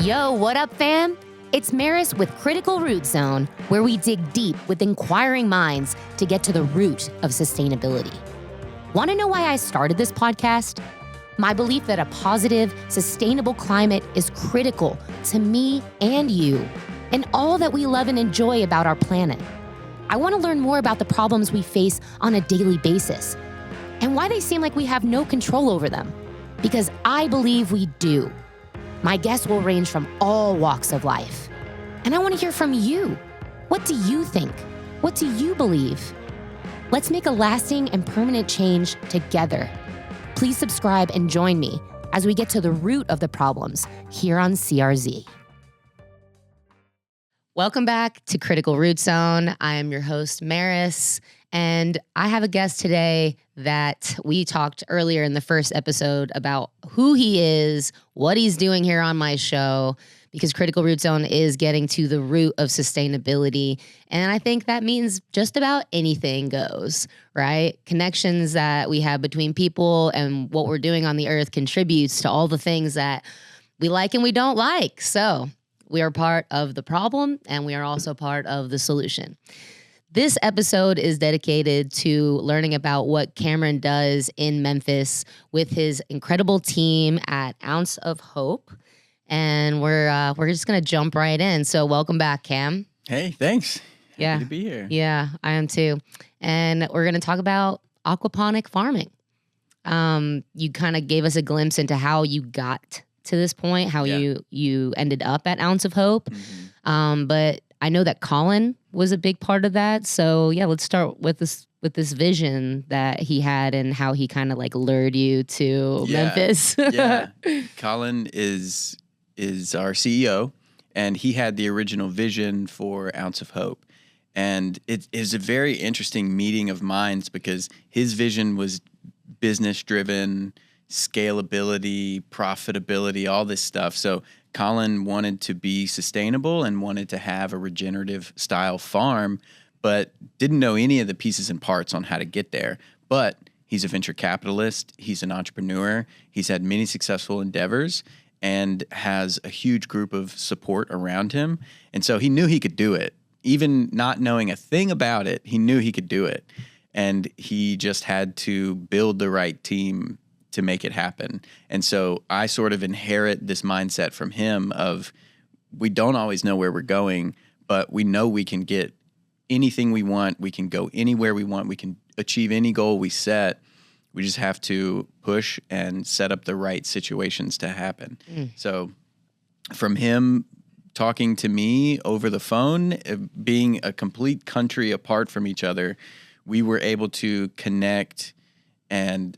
Yo, what up, fam? It's Maris with Critical Root Zone, where we dig deep with inquiring minds to get to the root of sustainability. Want to know why I started this podcast? My belief that a positive, sustainable climate is critical to me and you, and all that we love and enjoy about our planet. I want to learn more about the problems we face on a daily basis, and why they seem like we have no control over them, because I believe we do. My guests will range from all walks of life. And I want to hear from you. What do you think? What do you believe? Let's make a lasting and permanent change together. Please subscribe and join me as we get to the root of the problems here on CRZ. Welcome back to Critical Root Zone. I am your host, Maris, and I have a guest today that we talked earlier in the first episode about who he is, what he's doing here on my show, because Critical Root Zone is getting to the root of sustainability. And I think that means just about anything goes, right? Connections that we have between people and what we're doing on the earth contributes to all the things that we like and we don't like. So we are part of the problem and we are also part of the solution. This episode is dedicated to learning about what Cameron does in Memphis with his incredible team at Ounce of Hope. And we're just going to jump right in. So welcome back, Cam. Hey, thanks. Yeah. Happy to be here. Yeah, I am too. And we're going to talk about aquaponic farming. You kind of gave us a glimpse into how you got to this point, how you ended up at Ounce of Hope. Mm-hmm. But I know that Colin was a big part of that. So yeah, let's start with this vision that he had and how he kind of like lured you to Memphis. Yeah. Colin is our CEO, and he had the original vision for Ounce of Hope. And it is a very interesting meeting of minds because his vision was business driven, scalability, profitability, all this stuff. So Colin wanted to be sustainable and wanted to have a regenerative style farm, but didn't know any of the pieces and parts on how to get there. But he's a venture capitalist. He's an entrepreneur. He's had many successful endeavors and has a huge group of support around him. And so he knew he could do it. Even not knowing a thing about it, he knew he could do it. And he just had to build the right team to make it happen. And so I sort of inherit this mindset from him of we don't always know where we're going, but we know we can get anything we want. We can go anywhere we want. We can achieve any goal we set. We just have to push and set up the right situations to happen. So from him talking to me over the phone, being a complete country apart from each other, we were able to connect, and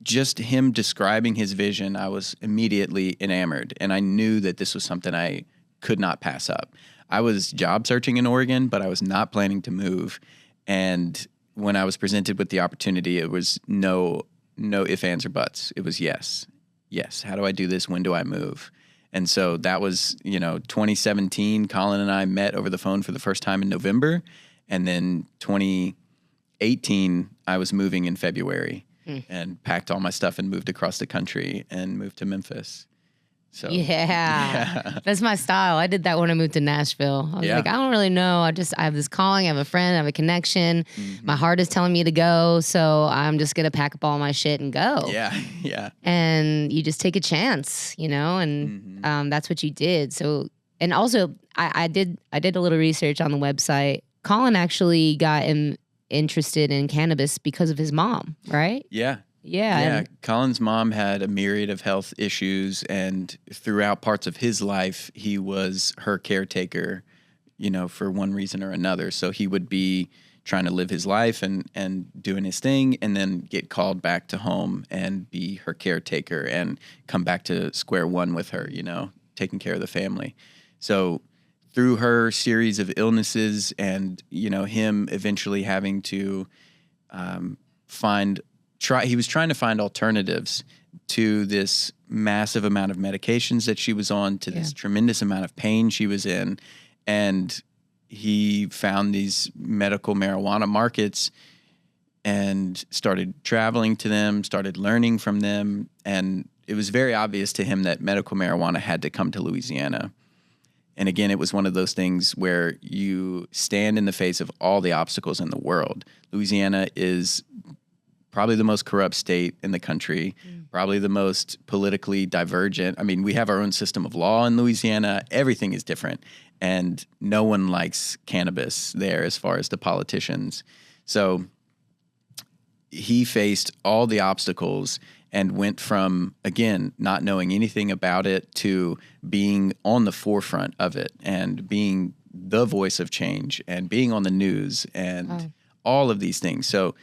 just him describing his vision, I was immediately enamored, and I knew that this was something I could not pass up. I was job searching in Oregon, but I was not planning to move. And when I was presented with the opportunity, it was no ifs, ands, or buts. It was yes. How do I do this? When do I move? And so that was, 2017. Colin and I met over the phone for the first time in November. And then 2018, I was moving in February. And packed all my stuff and moved across the country and moved to Memphis. So yeah. That's my style. I did that when I moved to Nashville. I was like, I don't really know. I have this calling. I have a friend. I have a connection. Mm-hmm. My heart is telling me to go. So I'm just going to pack up all my shit and go. Yeah. And you just take a chance, and that's what you did. So, and also I did a little research on the website. Colin actually got interested in cannabis because of his mom, right? Yeah. Yeah. Colin's mom had a myriad of health issues, and throughout parts of his life, he was her caretaker, for one reason or another. So he would be trying to live his life and doing his thing, and then get called back to home and be her caretaker and come back to square one with her, taking care of the family. So through her series of illnesses and, him eventually having to he was trying to find alternatives to this massive amount of medications that she was on, to this tremendous amount of pain she was in. And he found these medical marijuana markets and started traveling to them, started learning from them, and it was very obvious to him that medical marijuana had to come to Louisiana. And again, it was one of those things where you stand in the face of all the obstacles in the world. Louisiana is probably the most corrupt state in the country, probably the most politically divergent. I mean, we have our own system of law in Louisiana. Everything is different. And no one likes cannabis there as far as the politicians. So he faced all the obstacles and went from, again, not knowing anything about it to being on the forefront of it and being the voice of change and being on the news and all of these things. So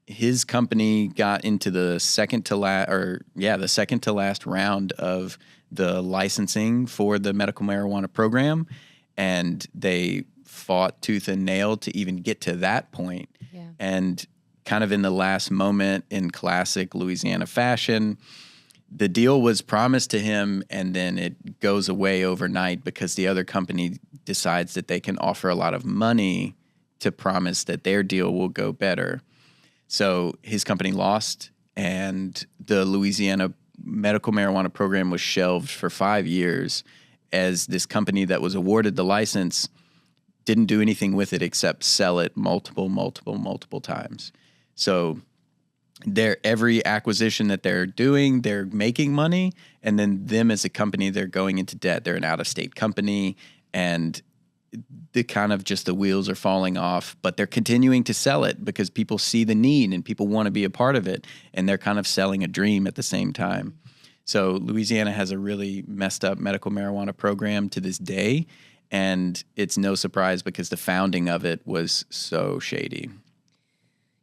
his company got into the second to last round of the licensing for the medical marijuana program, and they fought tooth and nail to even get to that point. Yeah. And kind of in the last moment, in classic Louisiana fashion, the deal was promised to him, and then it goes away overnight because the other company decides that they can offer a lot of money to promise that their deal will go better. So his company lost, and the Louisiana medical marijuana program was shelved for 5 years as this company that was awarded the license didn't do anything with it except sell it multiple times. So every acquisition that they're doing, they're making money, and then them as a company, they're going into debt. They're an out-of-state company, and the kind of just the wheels are falling off, but they're continuing to sell it because people see the need and people want to be a part of it, and they're kind of selling a dream at the same time. So Louisiana has a really messed up medical marijuana program to this day, and it's no surprise because the founding of it was so shady.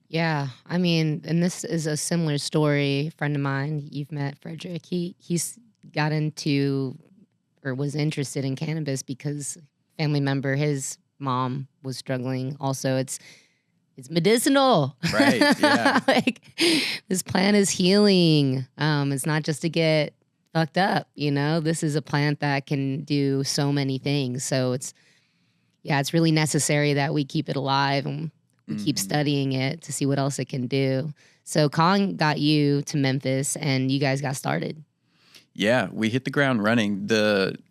Yeah, I mean, and this is a similar story. A friend of mine, you've met Frederick. He's got into or was interested in cannabis because family member, his mom was struggling. Also, it's medicinal, right? Yeah, like this plant is healing. It's not just to get fucked up. This is a plant that can do so many things. So it's really necessary that we keep it alive and we keep studying it to see what else it can do. So Colin got you to Memphis, and you guys got started. Yeah, we hit the ground running.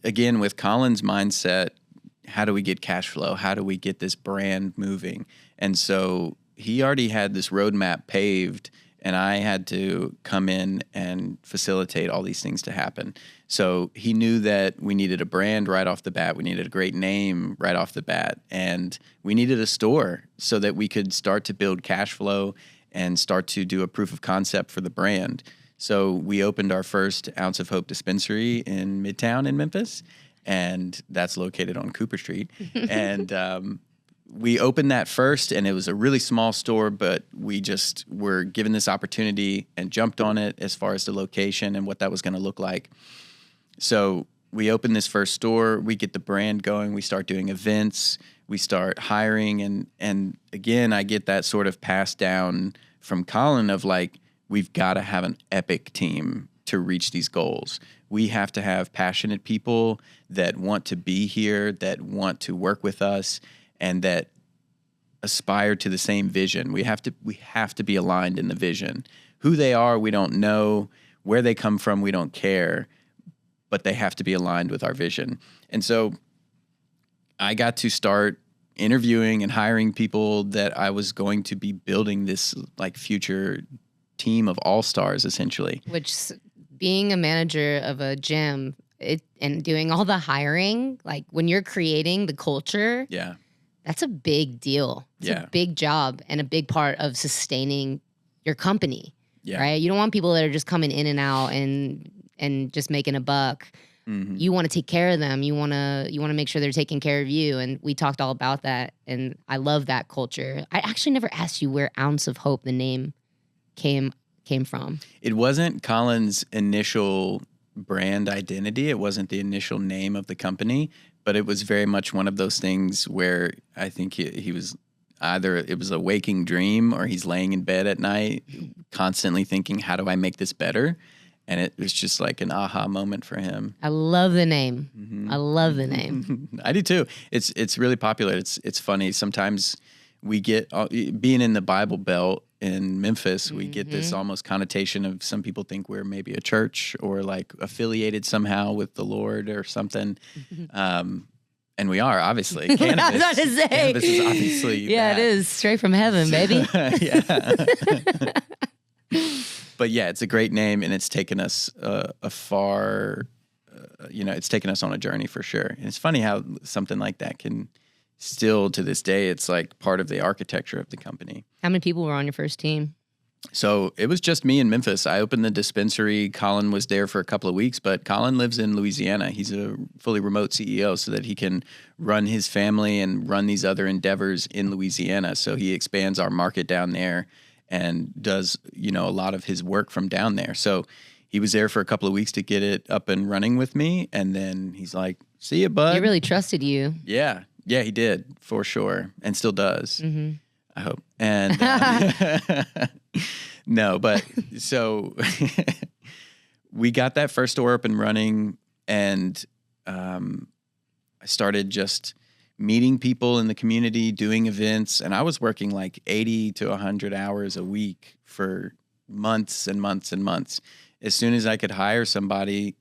Again, with Colin's mindset, how do we get cash flow? How do we get this brand moving? And so he already had this roadmap paved, and I had to come in and facilitate all these things to happen. So he knew that we needed a brand right off the bat. We needed a great name right off the bat. And we needed a store so that we could start to build cash flow and start to do a proof of concept for the brand. So we opened our first Ounce of Hope dispensary in Midtown in Memphis, and that's located on Cooper Street. And we opened that first, and it was a really small store, but we just were given this opportunity and jumped on it as far as the location and what that was going to look like. So we open this first store, we get the brand going, we start doing events, we start hiring, and again, I get that sort of passed down from Colin of like, we've got to have an epic team to reach these goals. We have to have passionate people that want to be here, that want to work with us, and that aspire to the same vision. We have to be aligned in the vision. Who they are, we don't know. Where they come from, we don't care. But they have to be aligned with our vision. And so I got to start interviewing and hiring people that I was going to be building this like future team of all-stars, essentially. Which, being a manager of a gym and doing all the hiring, like when you're creating the culture, that's a big deal. It's a big job and a big part of sustaining your company, right? You don't want people that are just coming in and out and just making a buck. Mm-hmm. You want to take care of them. You want to make sure they're taking care of you. And we talked all about that. And I love that culture. I actually never asked you where Ounce of Hope, the name, came from. It wasn't Colin's initial brand identity. It wasn't the initial name of the company, but it was very much one of those things where I think he was either it was a waking dream or he's laying in bed at night constantly thinking, how do I make this better? And it was just like an aha moment for him. I love the name. Mm-hmm. I love the name. I do too. It's really popular. It's funny. Sometimes we get, being in the Bible Belt, in Memphis, we get this almost connotation of some people think we're maybe a church or like affiliated somehow with the Lord or something. And we are, obviously. Cannabis, I was about to say. Cannabis is obviously Yeah, that. it is. Straight from heaven, baby. Yeah. But yeah, it's a great name, and it's taken us a far, it's taken us on a journey for sure. And it's funny how something like that can still, to this day, it's like part of the architecture of the company. How many people were on your first team? So it was just me in Memphis. I opened the dispensary. Colin was there for a couple of weeks, but Colin lives in Louisiana. He's a fully remote CEO so that he can run his family and run these other endeavors in Louisiana. So he expands our market down there and does, a lot of his work from down there. So he was there for a couple of weeks to get it up and running with me. And then he's like, see ya, bud. He really trusted you. Yeah. Yeah, he did, for sure. And still does. Mm-hmm. I hope. And no, but so we got that first store up and running, and I started just meeting people in the community, doing events, and I was working like 80 to 100 hours a week for months and months and months. As soon as I could hire somebody,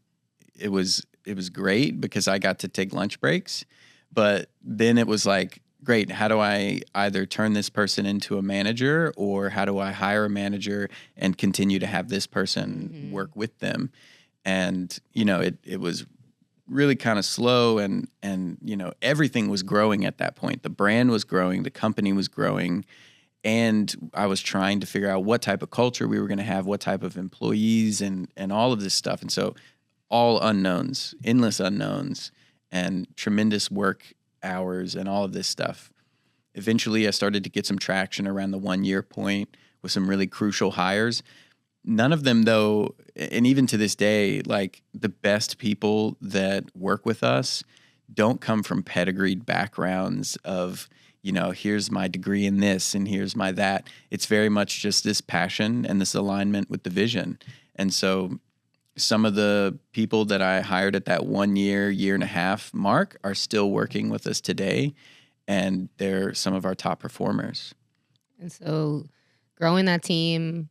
it was great because I got to take lunch breaks, but then it was like, great, how do I either turn this person into a manager, or how do I hire a manager and continue to have this person work with them? And, it was really kind of slow, and everything was growing at that point. The brand was growing, the company was growing, and I was trying to figure out what type of culture we were going to have, what type of employees, and all of this stuff. And so all unknowns, endless unknowns, and tremendous work hours and all of this stuff. Eventually, I started to get some traction around the 1 year point with some really crucial hires. None of them, though, and even to this day, like the best people that work with us don't come from pedigreed backgrounds of, here's my degree in this and here's my that. It's very much just this passion and this alignment with the vision. And so some of the people that I hired at that 1 year, year and a half mark are still working with us today, and they're some of our top performers. And so growing that team,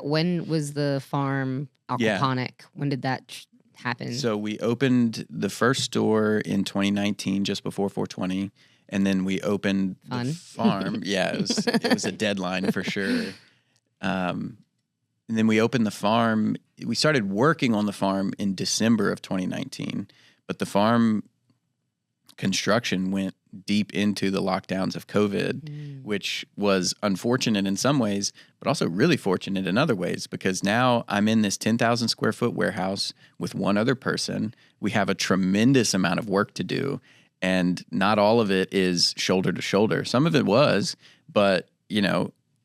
when was the farm Aquaponic? Yeah. When did that happen? So we opened the first store in 2019, just before 420, and then we opened the farm. Yeah, it was a deadline for sure. And then we opened the farm. We started working on the farm in December of 2019, but the farm construction went deep into the lockdowns of COVID, which was unfortunate in some ways, but also really fortunate in other ways, because now I'm in this 10,000 square foot warehouse with one other person. We have a tremendous amount of work to do, and not all of it is shoulder to shoulder. Some of it was, but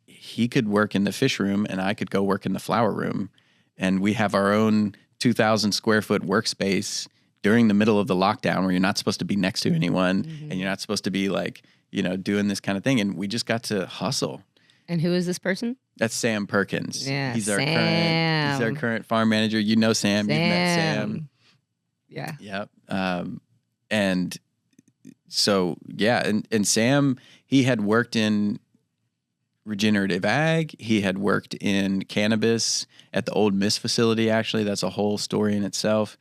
he could work in the fish room and I could go work in the flower room. And we have our own 2,000 square foot workspace during the middle of the lockdown where you're not supposed to be next to anyone and you're not supposed to be like, doing this kind of thing. And we just got to hustle. And who is this person? That's Sam Perkins. Yeah, he's our current farm manager. You know Sam. You've met Sam. Yeah. Yep. And so, yeah. And Sam, he had worked in regenerative ag. He had worked in cannabis at the Old Miss facility, actually. That's a whole story in itself.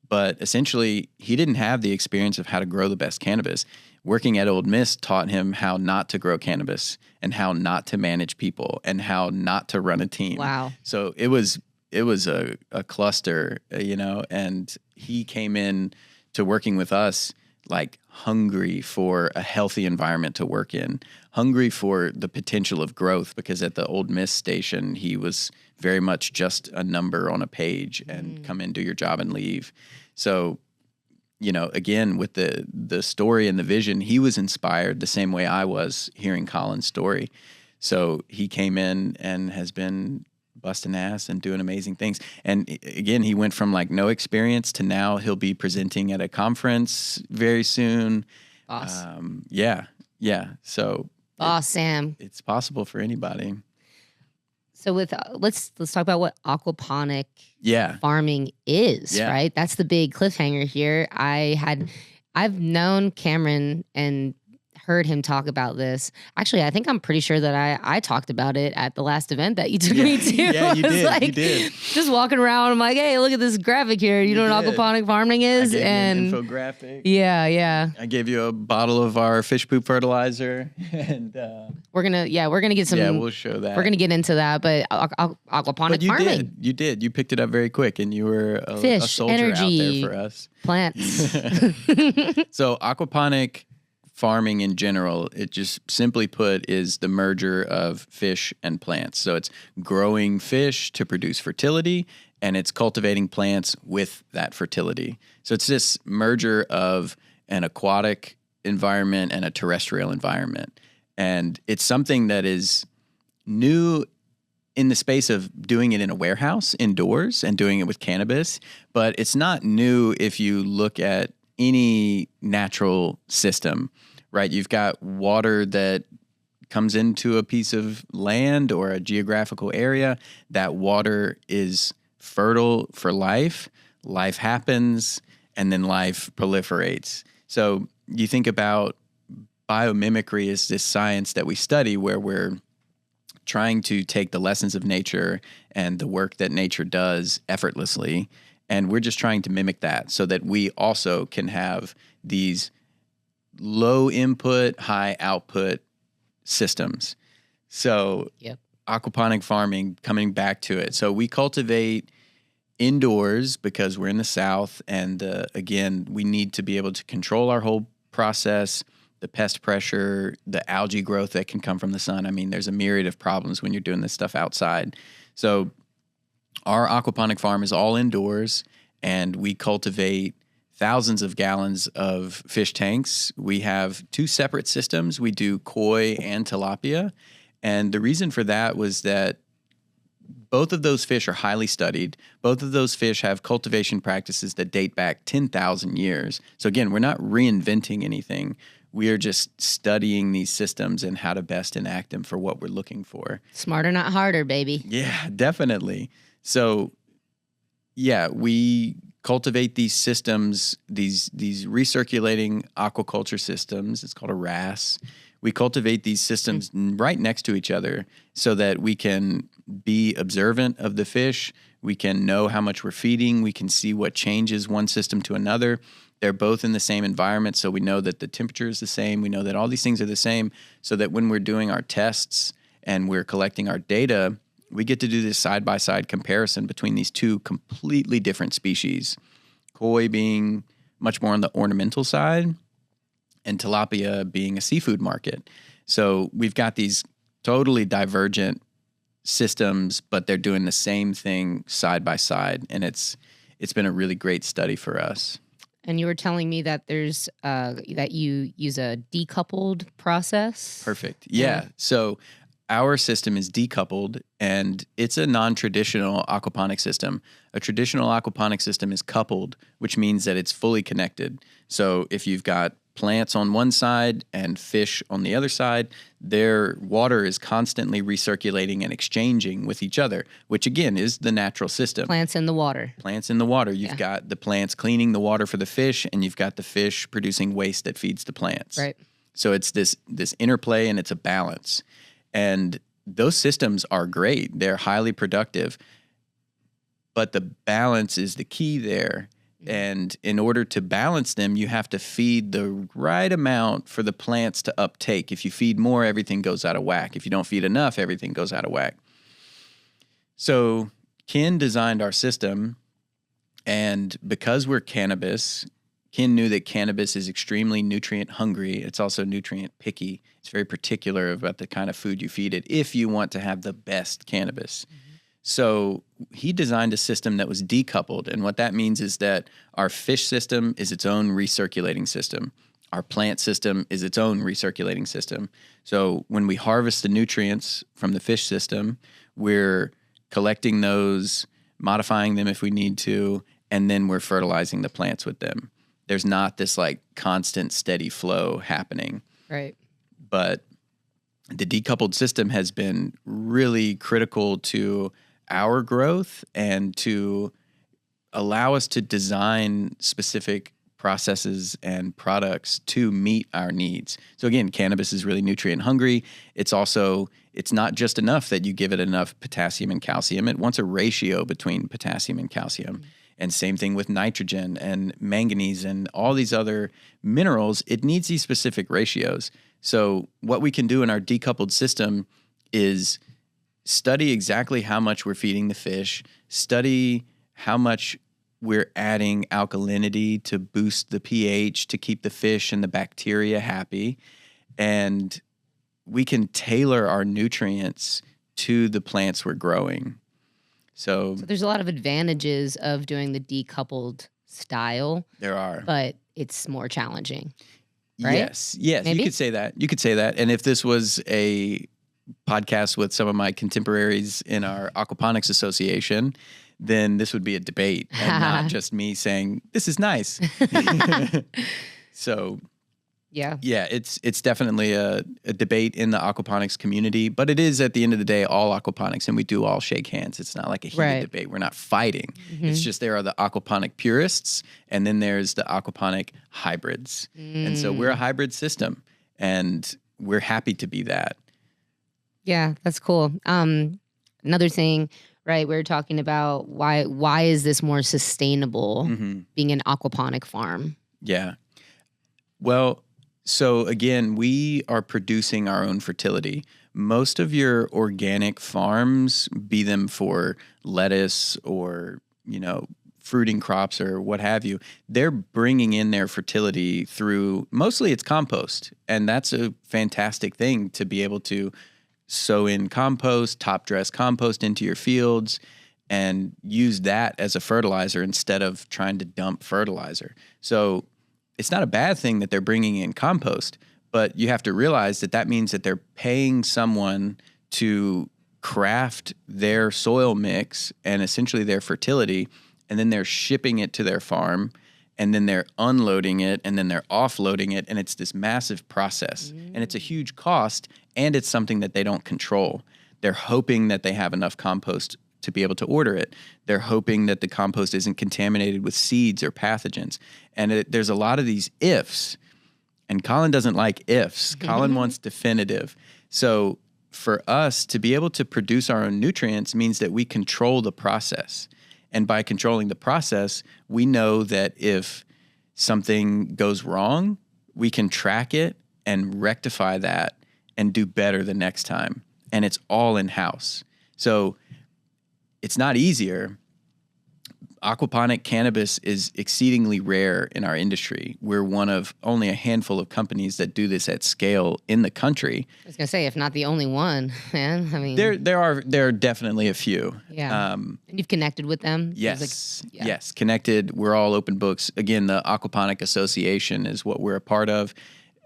But essentially, he didn't have the experience of how to grow the best cannabis. Working at Old Miss taught him how not to grow cannabis and how not to manage people and how not to run a team. Wow. So it was a cluster, and he came in to working with us like hungry for a healthy environment to work in, hungry for the potential of growth, because at the Old Miss station, he was very much just a number on a page and come in, do your job and leave. So, again, with the story and the vision, he was inspired the same way I was hearing Colin's story. So he came in and has been busting ass and doing amazing things. And again, he went from like no experience to now he'll be presenting at a conference very soon. Boss. Yeah. So Boss Sam. It's possible for anybody. So with let's talk about what aquaponic farming is, right? That's the big cliffhanger here. I've known Cameron and heard him talk about this. Actually, I think I'm pretty sure that I talked about it at the last event that you took me to. Yeah, you did. Like, you did. Just walking around, I'm like, hey, look at this graphic here. You know what did. aquaponic farming is? I gave And you an infographic. yeah. I gave you a bottle of our fish poop fertilizer, and we're gonna get some. Yeah, we'll show that. We're gonna get into that, but aquaponic but you farming. did. You picked it up very quick, and you were a soldier energy, out there for us. Plants. So aquaponic farming in general, it just simply put is the merger of fish and plants. So it's growing fish to produce fertility, and it's cultivating plants with that fertility. So it's this merger of an aquatic environment and a terrestrial environment. And it's something that is new in the space of doing it in a warehouse indoors and doing it with cannabis, but it's not new if you look at any natural system. Right, you've got water that comes into a piece of land or a geographical area. That water is fertile for life. Life happens, and then life proliferates. So you think about biomimicry as this science that we study where we're trying to take the lessons of nature and the work that nature does effortlessly, and we're just trying to mimic that so that we also can have these low input, high output systems. So aquaponic farming, coming back to it. So we cultivate indoors because we're in the South. And again, we need to be able to control our whole process, the pest pressure, the algae growth that can come from the sun. I mean, there's a myriad of problems when you're doing this stuff outside. So our aquaponic farm is all indoors, and we cultivate thousands of gallons of fish tanks. We have two separate systems. We do koi and tilapia. And the reason for that was that both of those fish are highly studied. Both of those fish have cultivation practices that date back 10,000 years. So again, we're not reinventing anything. We are just studying these systems and how to best enact them for what we're looking for. Smarter, not harder, baby. Yeah, definitely. So yeah, we cultivate these systems, these recirculating aquaculture systems. It's called a RAS. We cultivate these systems right next to each other so that we can be observant of the fish. We can know how much we're feeding. We can see what changes one system to another. They're both in the same environment, so we know that the temperature is the same. We know that all these things are the same, so that when we're doing our tests and we're collecting our data, we get to do this side-by-side comparison between these two completely different species. Koi being much more on the ornamental side, and tilapia being a seafood market. So we've got these totally divergent systems, but they're doing the same thing side by side, and it's been a really great study for us. And you were telling me that there's that you use a decoupled process. Perfect. Yeah. So our system is decoupled, and it's a non-traditional aquaponic system. A traditional aquaponic system is coupled, which means that it's fully connected. So if you've got plants on one side and fish on the other side, their water is constantly recirculating and exchanging with each other, which again is the natural system. Plants in the water. Plants in the water. You've got the plants cleaning the water for the fish, and you've got the fish producing waste that feeds the plants. Right. So it's this interplay, and it's a balance. And those systems are great. They're highly productive. But the balance is the key there. And in order to balance them, you have to feed the right amount for the plants to uptake. If you feed more, everything goes out of whack. If you don't feed enough, everything goes out of whack. So Ken designed our system, and because we're cannabis, Ken knew that cannabis is extremely nutrient hungry. It's also nutrient picky. It's very particular about the kind of food you feed it if you want to have the best cannabis. Mm-hmm. So he designed a system that was decoupled. And what that means is that our fish system is its own recirculating system. Our plant system is its own recirculating system. So when we harvest the nutrients from the fish system, we're collecting those, modifying them if we need to, and then we're fertilizing the plants with them. There's not this like constant steady flow happening. Right. But the decoupled system has been really critical to our growth and to allow us to design specific processes and products to meet our needs. So again, cannabis is really nutrient hungry. It's not just enough that you give it enough potassium and calcium. It wants a ratio between potassium and calcium. And same thing with nitrogen and manganese and all these other minerals. It needs these specific ratios. So what we can do in our decoupled system is study exactly how much we're feeding the fish, study how much we're adding alkalinity to boost the pH to keep the fish and the bacteria happy. And we can tailor our nutrients to the plants we're growing. So there's a lot of advantages of doing the decoupled style. There are. But it's more challenging, right? Yes. Maybe? You could say that. And if this was a podcast with some of my contemporaries in our Aquaponics Association, then this would be a debate and not just me saying, this is nice. So yeah, it's definitely a debate in the aquaponics community, but it is at the end of the day all aquaponics, and we do all shake hands. It's not like a heated debate. We're not fighting. It's just there are the aquaponic purists, and then there's the aquaponic hybrids. And so we're a hybrid system, and we're happy to be that. Yeah, that's cool. Another thing, right? We were talking about why is this more sustainable being an aquaponic farm? Yeah. Well, so again, we are producing our own fertility. Most of your organic farms, be them for lettuce or, fruiting crops or what have you, they're bringing in their fertility through, mostly it's compost. And that's a fantastic thing to be able to sow in compost, top dress compost into your fields and use that as a fertilizer instead of trying to dump fertilizer. So it's not a bad thing that they're bringing in compost, but you have to realize that means that they're paying someone to craft their soil mix and essentially their fertility, and then they're shipping it to their farm, and then they're unloading it, and then they're offloading it, and it's this massive process. And it's a huge cost, and it's something that they don't control. They're hoping that they have enough compost to be able to order it. They're hoping that the compost isn't contaminated with seeds or pathogens. And there's a lot of these ifs, and Colin doesn't like ifs. Colin wants definitive. So for us to be able to produce our own nutrients means that we control the process. And by controlling the process, we know that if something goes wrong, we can track it and rectify that and do better the next time. And it's all in-house. So it's not easier. Aquaponic cannabis is exceedingly rare in our industry. We're one of only a handful of companies that do this at scale in the country. I was gonna say, if not the only one, man. I mean, there are definitely a few. Yeah. And you've connected with them? Yes. Yes. Connected. We're all open books. Again, the Aquaponic Association is what we're a part of.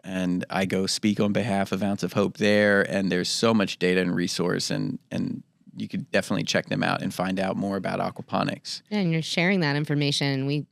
And I go speak on behalf of Ounce of Hope there. And there's so much data and resource, and you could definitely check them out and find out more about aquaponics. And you're sharing that information. We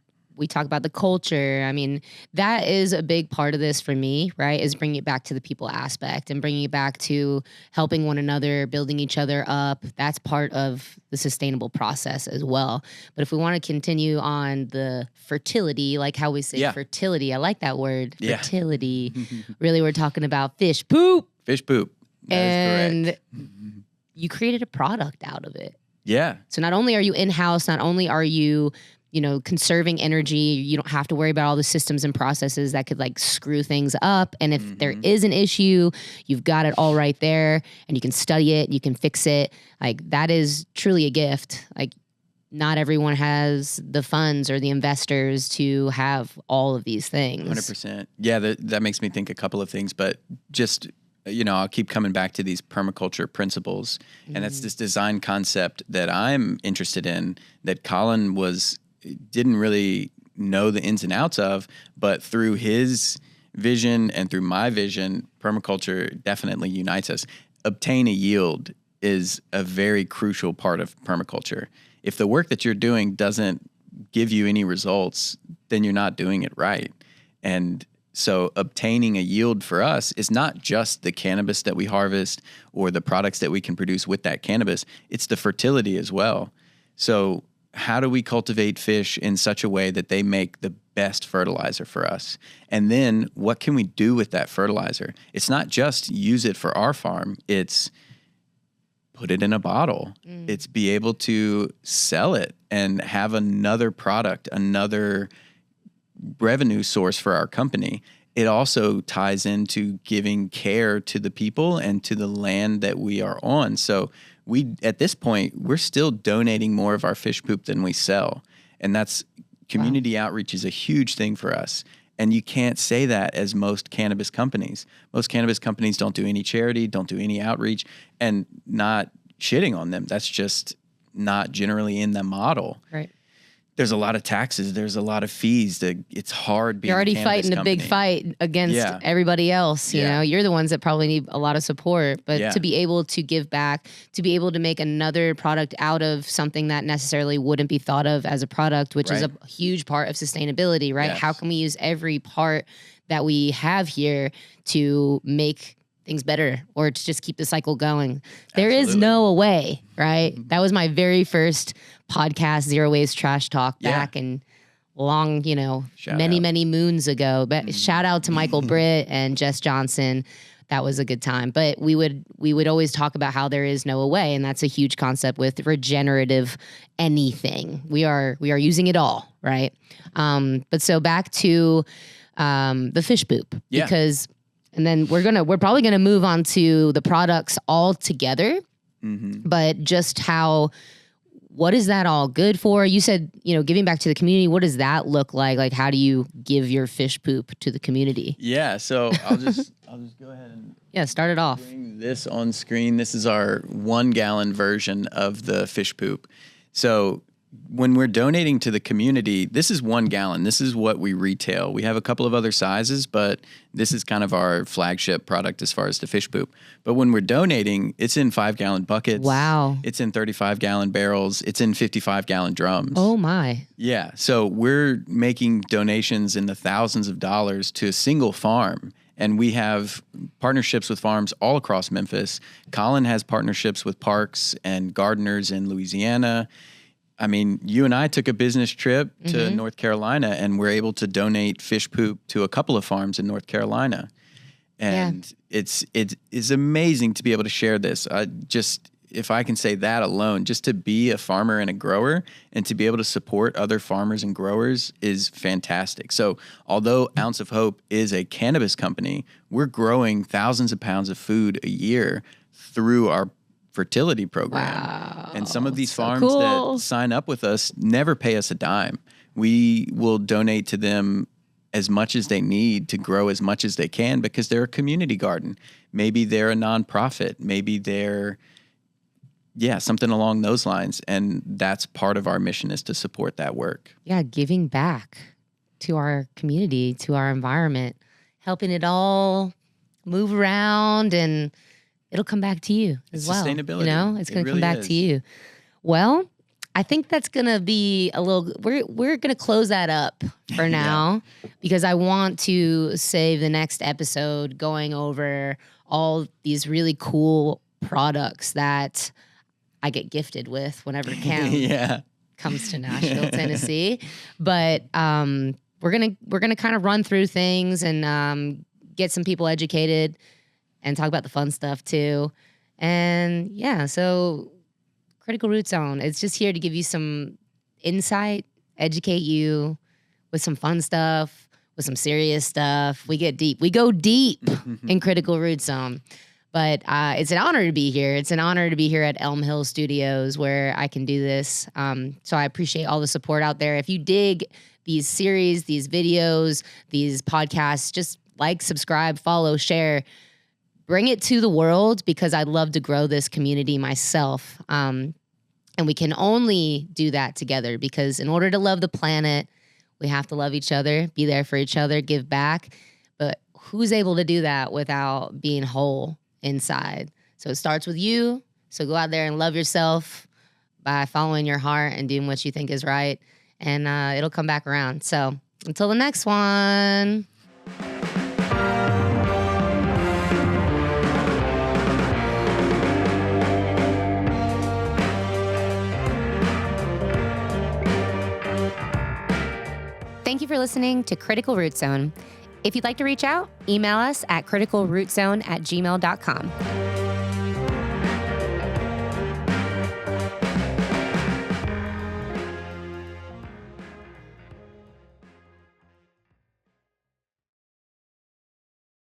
talk about the culture. I mean, that is a big part of this for me, right? Is bringing it back to the people aspect and bringing it back to helping one another, building each other up. That's part of the sustainable process as well. But if we want to continue on the fertility, like how we say fertility, I like that word, fertility. Really, we're talking about fish poop. Fish poop. That is correct. You created a product out of it. Yeah. So not only are you in-house, not only are you, conserving energy, you don't have to worry about all the systems and processes that could screw things up. And if there is an issue, you've got it all right there, and you can study it, you can fix it. That is truly a gift. Not everyone has the funds or the investors to have all of these things. 100%. Yeah, that makes me think a couple of things, but just I'll keep coming back to these permaculture principles. And that's this design concept that I'm interested in, that Colin didn't really know the ins and outs of, but through his vision and through my vision, permaculture definitely unites us. Obtain a yield is a very crucial part of permaculture. If the work that you're doing doesn't give you any results, then you're not doing it right. And so obtaining a yield for us is not just the cannabis that we harvest or the products that we can produce with that cannabis. It's the fertility as well. So how do we cultivate fish in such a way that they make the best fertilizer for us? And then what can we do with that fertilizer? It's not just use it for our farm. It's put it in a bottle. It's be able to sell it and have another product, another revenue source for our company. It also ties into giving care to the people and to the land that we are on. So at this point, we're still donating more of our fish poop than we sell. And that's community outreach is a huge thing for us. And you can't say that as most cannabis companies. Most cannabis companies don't do any charity, don't do any outreach, and not shitting on them. That's just not generally in the model. Right. There's a lot of taxes. There's a lot of fees. It's hard being You're already a cannabis fighting company. a big fight against everybody else. You know, you're the ones that probably need a lot of support. But to be able to give back, to be able to make another product out of something that necessarily wouldn't be thought of as a product, which is a huge part of sustainability, right? Yes. How can we use every part that we have here to make things better or to just keep the cycle going? There is no way, right? That was my very first podcast, Zero Waste Trash Talk, back in long, many moons ago. But shout out to Michael Britt and Jess Johnson. That was a good time. But we would always talk about how there is no way, and that's a huge concept with regenerative anything. We are using it all, right? But so back to the fish poop, because. And then we're probably gonna move on to the products all together, but just what is that all good for? You said, giving back to the community. What does that look like? Like, how do you give your fish poop to the community? Yeah, so I'll just go ahead and start it off. Bring this on screen. This is our 1 gallon version of the fish poop. So when we're donating to the community, this is 1 gallon. This is what we retail. We have a couple of other sizes, but this is kind of our flagship product as far as the fish poop. But when we're donating, it's in 5-gallon buckets. Wow. It's in 35-gallon barrels. It's in 55-gallon drums. Oh, my. Yeah. So we're making donations in the thousands of dollars to a single farm. And we have partnerships with farms all across Memphis. Colin has partnerships with parks and gardeners in Louisiana. I mean, you and I took a business trip to North Carolina, and we're able to donate fish poop to a couple of farms in North Carolina. And it is amazing to be able to share this. If I can say that alone, just to be a farmer and a grower and to be able to support other farmers and growers is fantastic. So although Ounce of Hope is a cannabis company, we're growing thousands of pounds of food a year through our fertility program. Wow. And some of these farms that sign up with us never pay us a dime. We will donate to them as much as they need to grow as much as they can because they're a community garden. Maybe they're a nonprofit. Maybe they're, something along those lines. And that's part of our mission is to support that work. Yeah, giving back to our community, to our environment, helping it all move around, and it'll come back to you as well. Sustainability. It's going to come back to you. Well, I think that's going to be we're going to close that up for now because I want to save the next episode going over all these really cool products that I get gifted with whenever Cam comes to Nashville, Tennessee. But we're gonna kind of run through things and get some people educated and talk about the fun stuff too. And so Critical Root Zone, it's just here to give you some insight, educate you with some fun stuff, with some serious stuff. We get deep. We go deep in Critical Root Zone. But it's an honor to be here. It's an honor to be here at Elm Hill Studios where I can do this. So I appreciate all the support out there. If you dig these series, these videos, these podcasts, just like, subscribe, follow, share. Bring it to the world because I'd love to grow this community myself. And we can only do that together because in order to love the planet, we have to love each other, be there for each other, give back. But who's able to do that without being whole inside? So it starts with you. So go out there and love yourself by following your heart and doing what you think is right. And it'll come back around. So until the next one. thank you for listening to Critical Root Zone. If you'd like to reach out, email us at criticalrootzone@gmail.com.